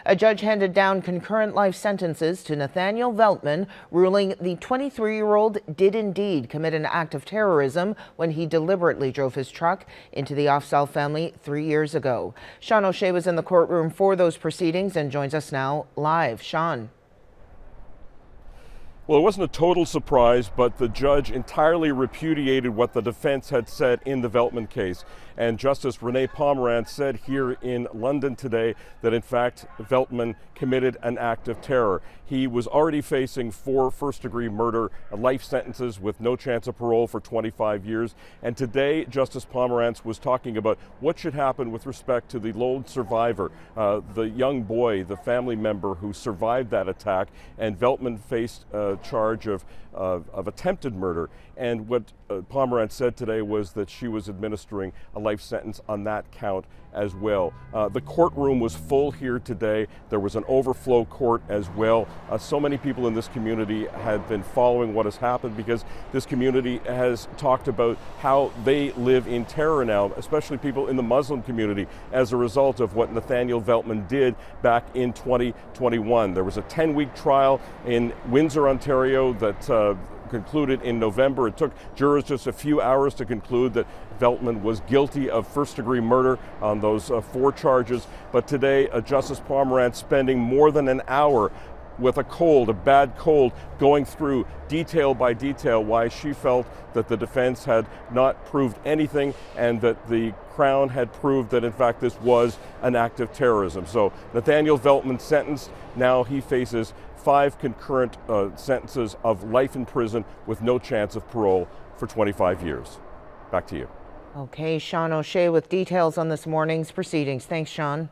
A judge handed down concurrent life sentences to Nathaniel Veltman, ruling the 23-year-old did indeed commit an act of terrorism when he deliberately drove his truck into the Afzaal family 3 years ago. Sean O'Shea was in the courtroom for those proceedings and joins us now live. Sean. Well, it wasn't a total surprise, but the judge entirely repudiated what the defense had said in the Veltman case. And Justice Renee Pomerantz said here in London today that, in fact, Veltman committed an act of terror. He was already facing 4 first-degree murder life sentences with no chance of parole for 25 years. And today, Justice Pomerantz was talking about what should happen with respect to the lone survivor, the young boy, the family member who survived that attack. And Veltman faced a charge of attempted murder. And what Pomerantz said today was that she was administering a life sentence on that count as well. The courtroom was full here today. There was an overflow court as well. So many people in this community had been following what has happened because this community has talked about how they live in terror now, especially people in the Muslim community, as a result of what Nathaniel Veltman did back in 2021. There was a 10-week trial in Windsor, Ontario that concluded in November. It took jurors just a few hours to conclude that Veltman was guilty of first-degree murder on those 4 charges. But today, Justice Pomerantz spending more than an hour with a bad cold, going through detail by detail why she felt that the defense had not proved anything and that the Crown had proved that, in fact, this was an act of terrorism. So Nathaniel Veltman sentenced. Now he faces 5 concurrent sentences of life in prison with no chance of parole for 25 years. Back to you. Okay, Sean O'Shea with details on this morning's proceedings. Thanks, Sean.